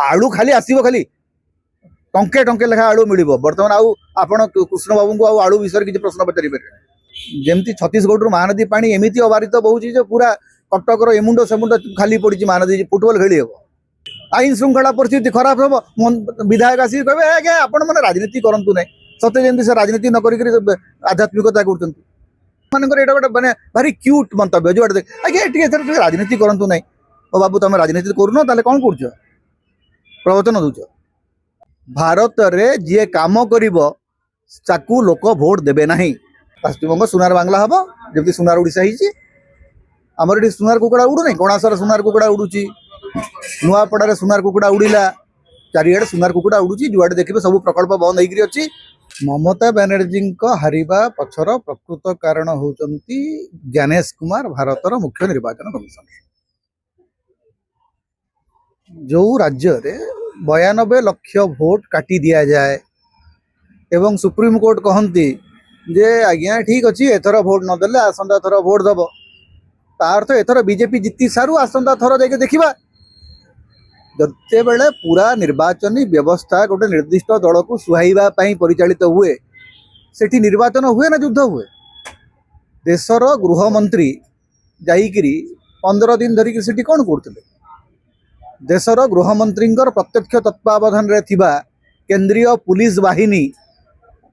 आलू खाली आसो खाली टंके टंके लेखा आलू मिल बर्तमान आपण कृष्ण बाबू को आलू विषय किसी प्रश्न पचारि पारे जमी छत्तीसगढ़ महानदी पानी एमती अबारित बहुची पूरा कटक एमुंड सेमुंड खाली पड़ी महानदी फुटबॉल खेली हे आईन श्रृंखला परिस्थिति खराब हम विधायक आसिक कहे आज्ञा आपण मैंने राजनीति करूँ ना सत्य जमी से राजनीति न कर आध्यात्मिकता कर गोटे मैंने भारी क्यूट मंतव्य जो आज्ञा राजनीति करूँ ना ओ बाबू तुम राजनीति करूनो ताले कौन कर प्रवचन दौच भारत रे जी काम करू लोक भोट देवे ना पश्चिमबंग सुनार बांगला हम जमी सुनार ओडिशा ही आमर ये सुनार कुकुड़ा उड़ू ना कणासर सुनार कुकुड़ा उड़ूची नुआपड़ा सुनार कुकुड़ा उड़ीला चारिआडे सुनार कुकुड़ा उड़ूची जुआड़े देखिए सब प्रकल्प बंद होकर अच्छी ममता बनर्जी हारिबा पछर प्रकृत कारण होचंती ज्ञानेश कुमार भारतर मुख्य निर्वाचन कमिशन जो राज्य रे 92 लाख भोट काटी दिया जाए एवं सुप्रीम कोर्ट कहती जे आज्ञा ठीक अच्छी एथर भोट नदेले आसंता थर भोट दब तार तो एथर बीजेपी जीति सारू आसंता थर जाके देखा जते बेले पूरा निर्वाचन व्यवस्था गोटे निर्दिष्ट दल को सुहाइबा परिचालित हुए सेठी निर्वाचन हुए ना युद्ध हुए देशर गृहमंत्री जाइकिरी 15 दिन धरिकी सेठी कौन करते देशर गृहमंत्री प्रत्यक्ष तत्वावधान रे थिबा केंद्रीय पुलिस बाहिनी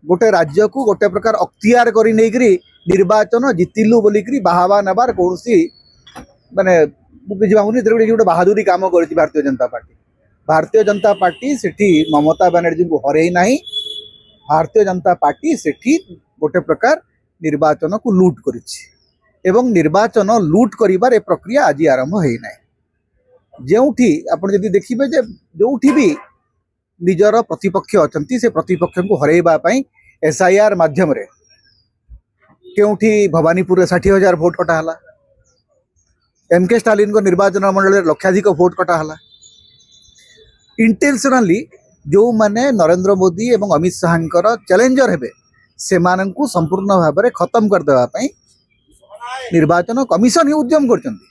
गोटे राज्य को गोटे प्रकार अख्तियार करी नेकरी निर्वाचन जितिलु बोलिकी बाहावा नबार कौन माने बुझाऊनी गोटे बहादुरी काम कर भारतीय जनता पार्टी सेठी ममता बनर्जी को हरई ना भारतीय जनता पार्टी सेठी गोटे प्रकार निर्वाचन को लूट कर निर्वाचन लूट करिबार ए प्रक्रिया आज आरंभ होना जोठी आपण जदि देखिबे जे जोठी भी निजर प्रतिपक्ष अछंती से प्रतिपक्ष को हरैबा पई एसआईआर माध्यम रे केउठी भवानीपुर 60,000 भोट कटाला एमके स्टालिन को निर्वाचन मंडल लक्षाधिक भोट कटाला इंटेंशनली जो माने नरेंद्र मोदी एवं अमित शाह चैलेंजर हेबे से माननकु संपूर्ण भाव में खत्म कर देबा पई निर्वाचन कमिशन ही उद्यम करचंती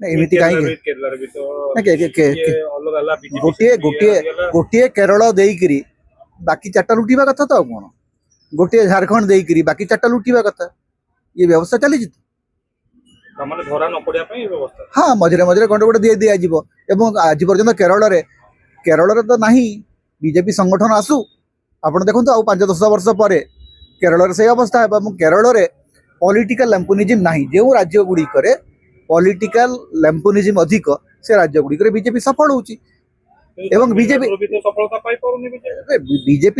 एमती गोटे केरल देकरी बाकी 4टा लुटिबा कथा तो कौन गोटे झारखंड देकरी बाकी 4टा लुटिबा कथा ये व्यवस्था चली हाँ मझे मझे गंडे गोटे दे दि दिजाव आज पर्यटन केरल तो ना बीजेपी संगठन आसू आप देखो आ 5-10 वर्ष पर केरल से अवस्था है केरल में पॉलिटिकल लैंपुनिज्म ना जो राज्य गुड़िक पॉलिटिकल लैंपुनिज्म अधिक से राज्य गुड़िक बीजेपी सफल होची एवं बीजेपी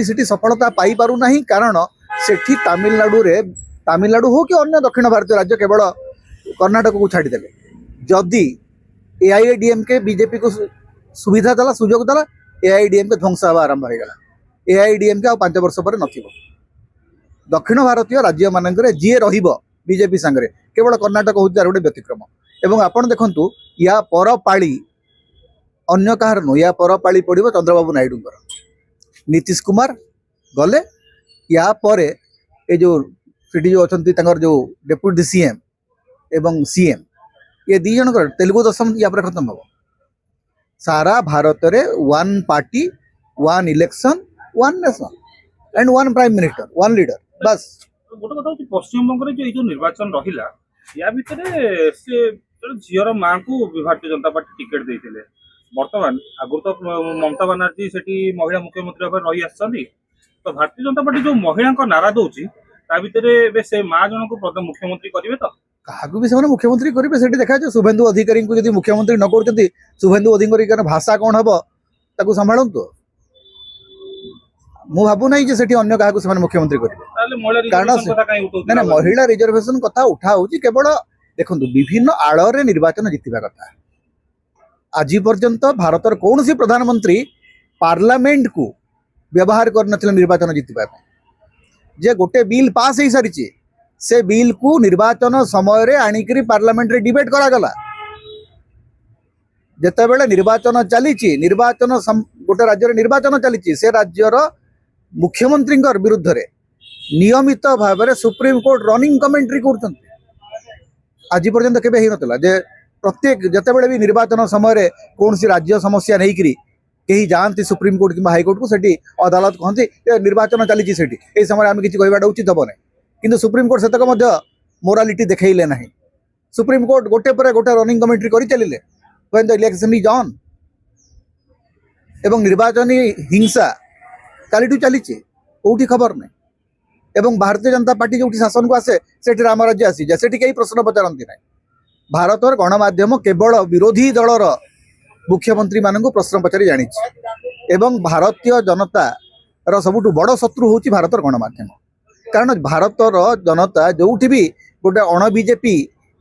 से सफलता पाई पारु नहीं कारण सेठी तमिलनाडु हो कि अन्य दक्षिण भारतीय राज्य केवल कर्नाटक को छाड़देले जदि एआईएडीएमके बीजेपी को सुविधा देला सुजोग देला एआईएडीएमके ध्वंस हवा आरंभ हो गला एआईएडीएमके आ 5 वर्ष पर नथिबो दक्षिण भारतीय राज्य मानक जी रहिबो बीजेपी संगे केवल कर्नाटक हूँ तार गोटे व्यतिक्रम एवं आपड़ देखु या पर पाली अन्य कहार नु या पर पाली पड़ो चंद्रबाबू नायडू नीतीश कुमार गले या पर ये जो सीटी जो अच्छा जो डेप्यूटी सीएम एवं सीएम ये दी जन तेलुगु दशम या पर खत्म हम सारा भारत रे one party one election one nation and one prime minister one leader बस गोटे कथा पश्चिम बंग जो निर्वाचन रहा या भितर से झीर माँ को भारतीय जनता पार्टी टिकेट देते बर्तमान आगुरी तो ममता बनर्जी से महिला मुख्यमंत्री भाव रही आसती तो भारतीय जनता पार्टी जो महिला नारा दूसरी से माँ जन को मुख्यमंत्री करेंगे तो क्या भी से मुख्यमंत्री करेंगे से देखा शुभेन्दु अधिकारी को जब मुख्यमंत्री न कर शुभेन्दु अधिकारी भाषा कौन हम ताकू संभालु मु भावु ना से अन्य क्या मुख्यमंत्री करेंगे कारण महिला रिजर्वेशन कथा उठा केवल देखो विभिन्न आड़ निर्वाचन जितवा कथा आज पर्यंत भारतर कौन सी प्रधानमंत्री पार्लियामेंट को व्यवहार कर निर्वाचन जितवा जे गोटे बिल पास हो सारी से बिल को निर्वाचन समय रे आनिकरी पार्लियामेंट रे डिबेट करागला जेतेबेले निर्वाचन चली निर्वाचन गोटे राज्य निर्वाचन चली से राज्यर मुख्यमंत्री विरुद्ध रे नियमित भाव में सुप्रीम कोर्ट रनिंग कमेंट्री कर आज पर्यंत केबे ही नतला जे प्रत्येक जितेबाला भी निर्वाचन समय कौन सी राज्य समस्या नहीं करी कहीं जाती सुप्रीमकोर्ट कि हाइकोर्ट को सेठी अदालत कहते निर्वाचन चली से समय आम किसी कहवाटा उचित हम ना कि सुप्रीमकोर्ट सेतक मोरालिटी देखले ना सुप्रीमकोर्ट गोटे पर गोटे रनिंग कमेंट्री कर चलिए when the election is on एवं निर्वाचन हिंसा कालीठू चली कौटी खबर नहीं एवं भारतीय जनता पार्टी जो शासन को आसे से राम राज्य आसी जाए से कई प्रश्न पचारती ना भारत गणमाध्यम केवल विरोधी दलर मुख्यमंत्री मान प्रश्न पचारि जानी एवं भारतीय जनता सबुठ बड़ शत्रु हूँ भारत गणमाध्यम कारण भारत जनता जो भी गोटे अण बीजेपी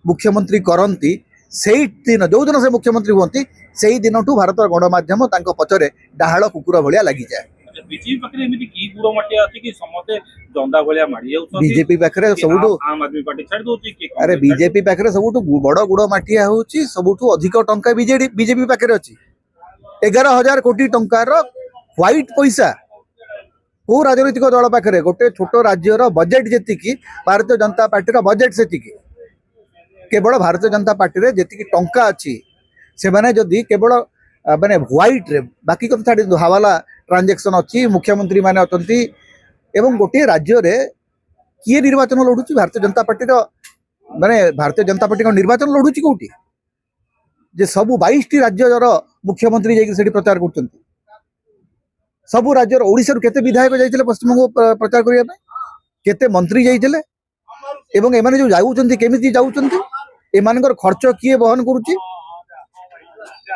मुख्यमंत्री करती से दिन जो दिन से मुख्यमंत्री हमें से दिन भारत गणमाध्यम पचरे डाहाल कुकुर भाया लगी जाए बीजेपी पाखे एमती की गुड़ मटिया अच्छी कि समस्ते जंदा भाया माड़ी बीजेपी पाखे सब आम आदमी पार्टी छाड़ दौर अरे बीजेपी पाखे सब बड़ गुड़ मटिया हूँ सबुठ अधिक टंका बीजेपी पाखे अच्छी 11,000 कोटी टंकार व्हाइट पैसा कौ राजनैतिक दल पाखे गोटे छोट राज्यर बजेट जी भारतीय जनता पार्टी बजेट से केवल भारतीय जनता पार्टी जी टंका अच्छी से मैंने जदि केवल माने व्हाइट रे बाकी कथा छाड़ी हवाला ट्रांजेक्शन अच्छी मुख्यमंत्री माने अछंती एवं गोटे राज्य रे किए निर्वाचन लड़ुची भारतीय जनता पार्टी माने भारतीय जनता पार्टी का निर्वाचन लड़ुची कोठी जे सब 22 राज्यर मुख्यमंत्री जाइए प्रचार कर सबू राज्यर ओडिशा रू केते विधायक जाइए पश्चिम बंग प्रचार करने केते मंत्री जाइए एवं एमाने जो जाउचंती केमिति जाउचंती एमानकर खर्च किए बहन करुची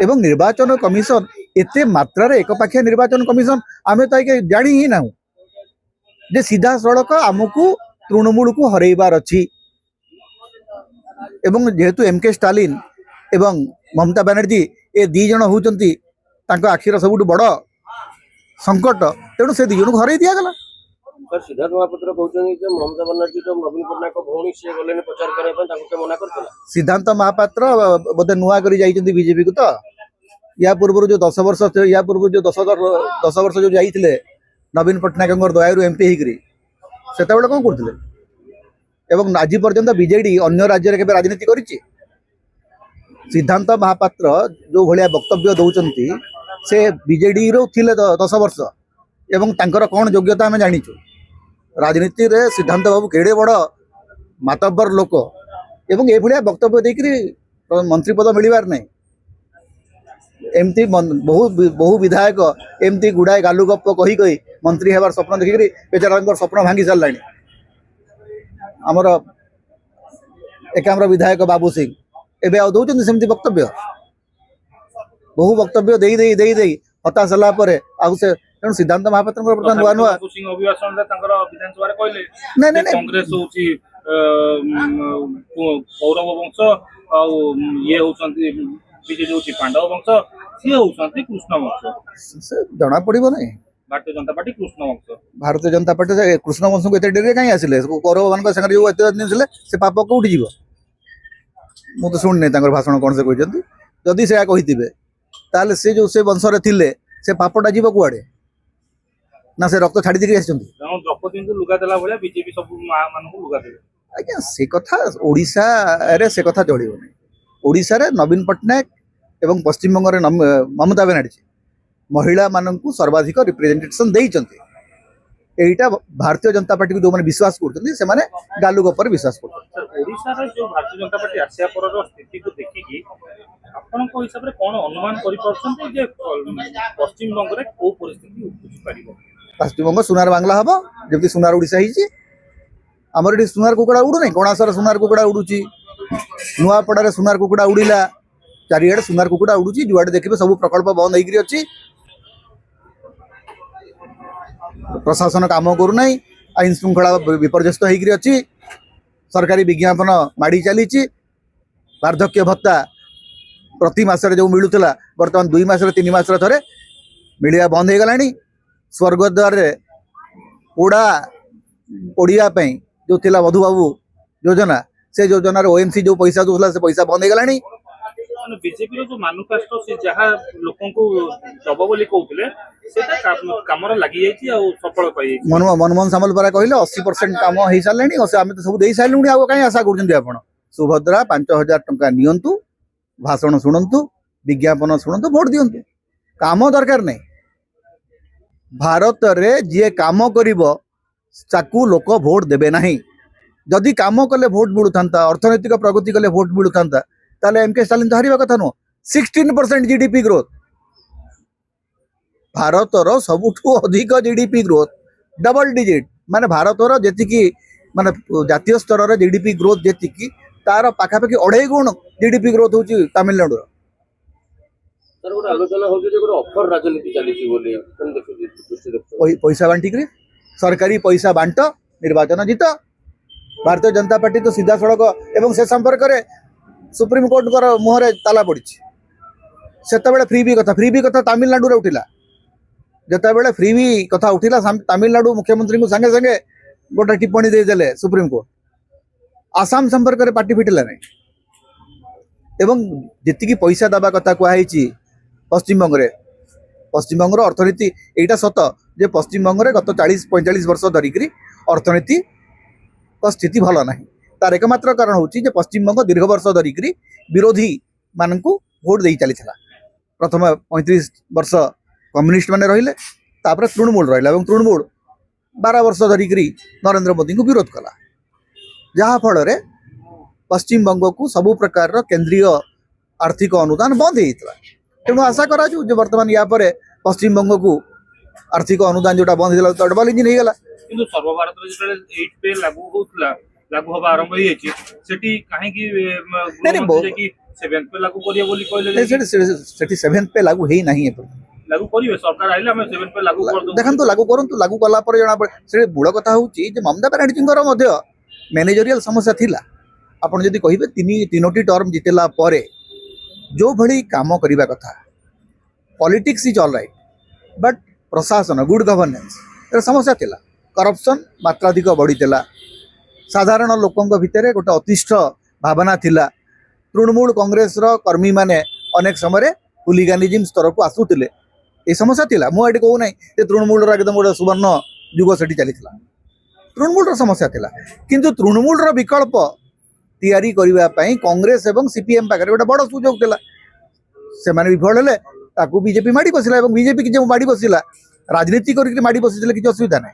एवं निर्वाचन कमिशन एते मात्रा रे एकपाखिया निर्वाचन कमिशन आमे तो जानी ही ना जे सीधा सड़क आमको तृणमूल को हरइबार अच्छी एवं जेहेतु एमके स्टालिन एवं ममता बनर्जी ए दी जन होउचंती तांको आखिर सबुठ बड़ संकट तेणु से दी जन को हरई दिया गला सर सिद्धार्थ महापात्र कहते ममता बनर्जी तो नवीन पट्टनायक भौणी सी गले प्रचार करने मना कर सिद्धांत महापात्र बोधे नुआ कर बीजेपी को तो या पूर्व जो 10 वर्ष या पूर्व जो 10 वर्ष जो जाइए नवीन पट्टनायक दयारू एमपी होते कौन करते एवं आज पर्यंत बीजेडी अन्य राज्य में राजनीति करिछि सिद्धांत महापात्र जो भाया वक्तव्य दौरान से बीजेडी रो थिले 10 वर्ष एवं तांकर कौन योग्यता आम जानीचु राजनीति रे सिद्धांत बाबू केड़े बड़ मातब्बर लोक एवं ये भाया वक्तव्य देकरी मंत्री पद मिलबार नहीं एमती बहु विधायक एमती गुड़ाए गालू गप कही कही मंत्री हेबार स्वप्न देखिक बेचारा स्वप्न भांगी सारा आमर एकाम्र विधायक बाबू सिंह एवं आ दौरान सेमती वक्तव्य बहु वक्तव्य दे दे दे दे हताश होला परे आउ से तेणु सिद्धांत महापात्र बर्तमान नुआ नुआ अभिभाषण विधानसभा कहले नहीं नहीं कांग्रेस होची कौरव वंश ये होचंती बीजेपी होची पांडव वंश सी होचंती कृष्ण वंश जना पड़िबो नहीं भारतीय जनता पार्टी कृष्ण वंश भारतीय जनता पार्टी से कृष्ण वंश को एते डेरे कहीं आसिले कौरव मान संगे जो एते दिन थिले से पाप कोउठी जीवो मु तो सुन नहीं भाषण कौन से कहते जदि से कही ताले से जो से वंश रे थिले से पापटा जीव कुआड़े ना से रक्त छाड़ी देके आछंती द्रौपदी को लुगा देला भलिया बीजेपी सब मान को लुगा देले आज्ञा से कथा ओडिशा रे से कथा चलिबो नहीं ओडिशा रे नवीन पट्टनायक एवं पश्चिम बंग रे ममता बनर्जी महिला माननकु सर्वाधिक रिप्रेजेंटेशन देइचंती एटा भारतीय जनता पार्टी को जो माने विश्वास करते से माने गालू गपर विश्वास करते ओडिशा रे जो भारतीय जनता पार्टी आसिया पर स्थिति को देखिकी आपण को हिसाब रे कोन अनुमान करि परछंती जे पश्चिम बंग रे को परिस्थिति उपजि परिबो पश्चिम बंग सुनार बांग्ला हबो जबकि सुनार ओडिशा हिची हमर एटी सुनार कुकुड़ा उडु नै कोणासर सुनार कुकुड़ा उडुची नुआपड़ा रे सुनार कुकुड़ा उडिला चारिआडे सुनार कुकुड़ा उडुची जुआडे देखिबे सब प्रकल्प बंद होइकरी अछि प्रशासन काम करू नहीं आईन श्रृंखला विपर्यस्त होइकरी अछि सरकारी विज्ञापन माड़ी चली वार्धक्य भत्ता प्रति मासरे जो मिलूला बर्तमान 2 मास 3 मास थे मिलिया बंद हो गलानी स्वर्गद्वार पोड़ा पोड़िया जो थिला मधुबाबू योजना से योजना ओएमसी जो पैसा दूसरा से पैसा बंद हो गलानी बीजेपी जो मानुफेस्टो से जहाँ लोक दब बोली कहते काम लगी सफल पाई मनमोहन सामल परा कहले 80% काम हो सारे आम तो सब दे सारे कहीं आशा कर सुभद्रा 5,000 टंका नियंतु भाषण शुणु विज्ञापन शुणु भोट दिंतु काम दरकार नहीं भारत रे जी काम करिबो ताकू लोक भोट देबे नहीं जदि काम कले भोट मिलू था अर्थनैतिक प्रगति कले भोट मिलू था ताले एमके स्टालिन तो हारिबा कथा नुह 16% जीडीपी ग्रोथ भारत रो सबुठु अधिक जीडीपी ग्रोथ डबल डिजिट माने भारत रो जेतिकी माने जातीय स्तर रे जीडीपी ग्रोथ जेतिकी तार पाखापाखि 2.5 गुण जीडीपी ग्रोथ होची तमिलनाडु रो सर गोटे आलोचना होची जे गोटे ऑफर राजनीति चलीची बोली कोन देखु पैसा बांटिक सरकारी पैसा बांट निर्वाचन जीत भारतीय जनता पार्टी तो सीधा सड़क एवं से संपर्क में सुप्रीम कोर्ट मुहर ताला पड़ी से फ्री भी कथा तमिलनाडु रे उठिला जिते फ्री भी कथा उठिला तमिलनाडु मुख्यमंत्री को संगे संगे गोटे टिप्पणी देदेले सुप्रीम कोर्ट आसाम संपर्क में पार्टी फिटिला नहीं एवं जी पैसा दबा कथा कहुई पश्चिमबंग अर्थनीति एटा सत जे पश्चिमबंग गत 40-45 वर्ष धरिक अर्थनीति स्थिति भल ना तार एकमात्र कारण हूँ पश्चिमबंग दीर्घ वर्ष धरिक विरोधी मान भोट दे चली प्रथम 35 वर्ष कम्युनिस्ट मैंने रहिले तृणमूल रहा तृणमूल 12 वर्ष धरिक नरेंद्र मोदी को विरोध कला जहाँफल पश्चिमबंग को सबु प्रकार केंद्रीय आर्थिक अनुदान बंद होता तेणु आशा करा बर्तमान या पश्चिमबंग को आर्थिक अनुदान जोटा बंद होता तो डबल इंजिन होगा किंतु सर्वभारत जो 8 पे लागू होतला लागू हवा आरंभ होई अछि सेठी काहे की कि 7 पे लागू करिया बोली कहले सेठी 7 पे लागू हेई नाही लागू करिवे सरकार आइले हम 7 पे लागू कर दो देखंतु लागू करंतु लागू कला पर जणा से मूल कथा होची जे ममता बनर्जींकर मध्य मैनेजरियल समस्या थिला आपण जदि कहिबे तीनोटी टर्म जितेला परे जो भली काम करिबा कथा politics is all right but प्रशासन गुड गवर्नेंस समस्या थिला करप्शन मात्राधिक बढ़ीला साधारण लोकों भितर गोटे अतिष्ठ भावना थिला तृणमूल कांग्रेस कर्मी माने अनेक समय हुलिगानिज्म स्तर को आसुतिले ये समस्या थिला मुझे कहूना तृणमूल एकदम गोटे सुवर्ण युग से चली तृणमूल समस्या थिला किंतु तृणमूल विकल्प तैयारी करने कांग्रेस एवं सीपीएम पाखे गोटे बड़ सुजोग थिला से माने विफल हेले ताकू बीजेपी माड़ी बसिला एवं बीजेपी की माड़ी बसिला राजनीति करके माड़ी बसिले किसी असुविधा ना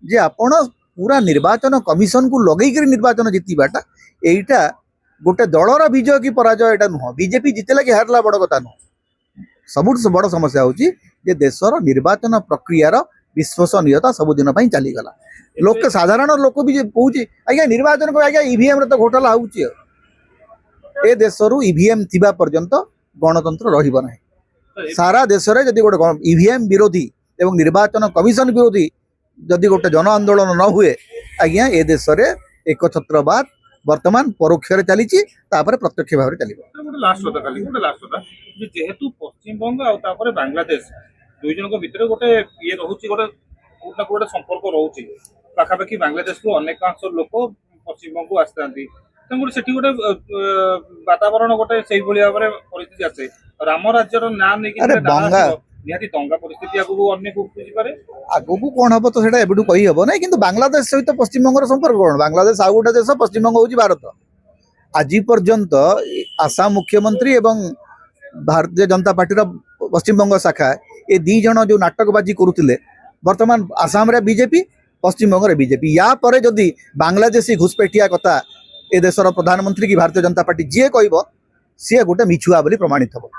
जे आपण पूरा निर्वाचन कमिशन को लगेक निर्वाचन जीतवाटा यहीटा गोटे दलर विजय कि पराजय एटा नुह बीजेपी जितेला कि हारला बड़ कथा नुह सबुठ बड़ समस्या होची जे देशर निर्वाचन प्रक्रियार विश्वसनीयता सबुदिन चलीगला लोक साधारण लोक भी कहूँ आज्ञा निर्वाचन को आज्ञा ईवीएम तो घोटाला होची ए देशरू ईवीएम थिबा पर्यंत गणतंत्र रहिबो नाही सारा देश में जदि गोटे ईवीएम विरोधी एवं निर्वाचन कमिशन विरोधी जदि गोटे जन आंदोलन न हुए आज्ञा ए देश में एकछत्रवाद वर्तमान परोक्ष चली प्रत्यक्ष भाव में चलो गोटे लास्ट कथा खाली गोटे लास्ट कथा जेहेतु पश्चिमबंग आउ बांग्लादेश दुई जन भितर गोटे ये रोचे गोटे कोटा गोटे संपर्क रोचे पाखापाखि बांग्लादेश को अनेकांश लोक पश्चिमबंग को आसता से गोटे वातावरण गोटे से भाव में परिस्थिति आसे राम राज्यर ना नहीं निहाती दंगा परिस्थिति आगु अन्य आगू कौन हम तो एबडू कही हम ना कि बांग्लादेश सहित पश्चिमबंग संपर्क कौन बांग्लादेश आउ गोटे देश पश्चिमबंग हूँ भारत आज पर्यंत आसाम मुख्यमंत्री एवं भारतीय जनता पार्टी पश्चिमबंग शाखा ये दी जन जो नाटकबाजी करुले वर्तमान आसाम रे बीजेपी पश्चिमबंग रे बीजेपी या परे जदि बांग्लादेशी घुसपेटिया कथा ए देशर प्रधानमंत्री की भारतीय जनता पार्टी जी कह सी गोटे मिछुआ बोली प्रमाणित हम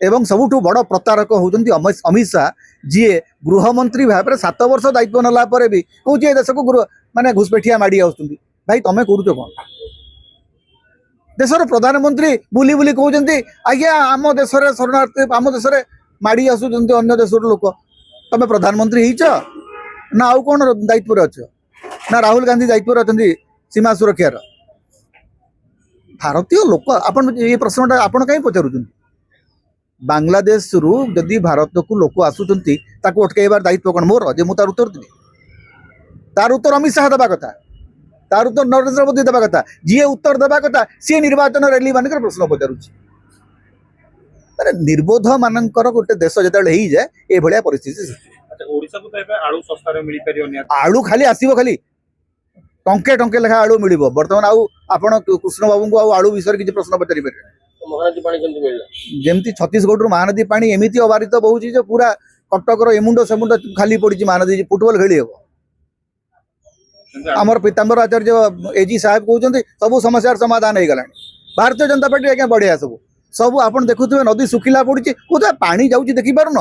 एवं सबुठु बड़ प्रतारक होती अमित शाह जी गृहमंत्री भाव में 7 वर्ष दायित्व नाला भी कौन देश को माने घुसपेठिया माड़ी आसुँच भाई तुम करुच कौन देशर प्रधानमंत्री बुली बुली कहते आज्ञा आम देश शरणार्थी आम देश माड़ी आसुँच अन्य देश लोक तुम प्रधानमंत्री ना आउ कौन दायित्व अच्छ ना राहुल गांधी दायित्व अच्छा सीमा सुरक्षार भारतीय लोक आपण ये प्रश्नटा आपण कहीं पचारूँ बांग्लादेश रु जदि भारत को लोक आसुंच अटकैबार दायित्व कौन मोर जे मुझे तार उत्तर देवी तार उत्तर अमित शाह देवा कथा तार उत्तर नरेंद्र मोदी देवा कथा जी उत्तर देवा कथा सी निर्वाचन रैली मान प्रश्न पचारुची निर्बोध मानकर गोटे देश जो जाए ये भाया परिस्थिति आलू खाली आसो खाली टंके टंके लेखा आलू मिल बर्तमान आउ आप कृष्ण बाबू को आलू विषय किसी प्रश्न पचारि पारे ମହାନଦୀ ପାଣି କେମିତି ମିଳିଲା? ଯେମିତି ଛତିଶଗଡ଼ରୁ ମହାନଦୀ ପାଣି ଏମିତି ଅବାରିତ ବହୁଛି ଯେ ପୁରା କଟକର ଏମୁଣ୍ଡ ସେମୁଣ୍ଡ ଖାଲି ପଡ଼ିଛି ମହାନଦୀ, ଫୁଟବଲ ଖେଳି ହେବ। ଆମର ପୀତାମ୍ବର ଆଚାର୍ଯ୍ୟ ଏଜି ସାହେବ କହୁଛନ୍ତି ସବୁ ସମସ୍ୟାର ସମାଧାନ ହେଇଗଲାଣି। ଭାରତୀୟ ଜନତା ପାର୍ଟି ଆଜ୍ଞା ବଢିଆ ସବୁ ସବୁ ଆପଣ ଦେଖୁଥିବେ ନଦୀ ଶୁଖିଲା ପଡୁଛି, କୋথায় ପାଣି ଯାଉଛି ଦେଖିପାରୁନ?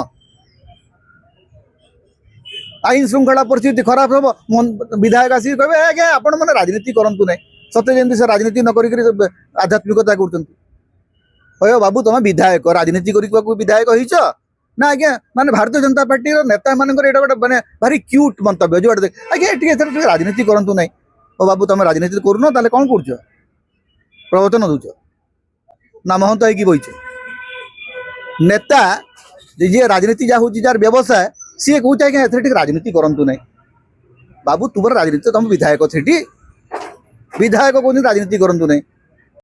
ଆଇନ ଶୃଙ୍ଖଳା ପରିସ୍ଥିତି ଖରାପ ହେବ, ବିଧାୟକ ଆସିକି କହିବେ ଆଜ୍ଞା ଆପଣ ମାନେ ରାଜନୀତି କରନ୍ତୁ ନାହିଁ। ସତେ ଯେମିତି ସେ ରାଜନୀତି ନ କରିକି ଆଧ୍ୟାତ୍ମିକତା କରୁଛନ୍ତି। କହିବ ବାବୁ ତମେ ବିଧାୟକ, ରାଜନୀତି କରିବାକୁ ବିଧାୟକ ହେଇଛ ନା? ଆଜ୍ଞା ମାନେ ଭାରତୀୟ ଜନତା ପାର୍ଟିର ନେତା ମାନଙ୍କର ଏଇଟା ଗୋଟେ ମାନେ ଭାରି କ୍ୟୁଟ୍ ମନ୍ତବ୍ୟ। ଯୁଆଡ଼େ ଆଜ୍ଞା ଟିକେ ଏଥର ଟିକେ ରାଜନୀତି କରନ୍ତୁ ନାହିଁ। ଓ ବାବୁ ତମେ ରାଜନୀତି କରୁନ ତାହେଲେ କ'ଣ କରୁଛ? ପ୍ରବଚନ ଦଉଛ ନା ମହନ୍ତ ହେଇକି ବଇଛ? ନେତା ଯିଏ ରାଜନୀତି ଯାହା ହଉଛି ଯାହାର ବ୍ୟବସାୟ, ସିଏ କହୁଛି ଆଜ୍ଞା ଏଥିରେ ଟିକେ ରାଜନୀତି କରନ୍ତୁ ନାହିଁ। ବାବୁ ତୁମର ରାଜନୀତି, ତମ ବିଧାୟକ ସେଠି ବିଧାୟକ କହୁଛନ୍ତି ରାଜନୀତି କରନ୍ତୁ ନାହିଁ।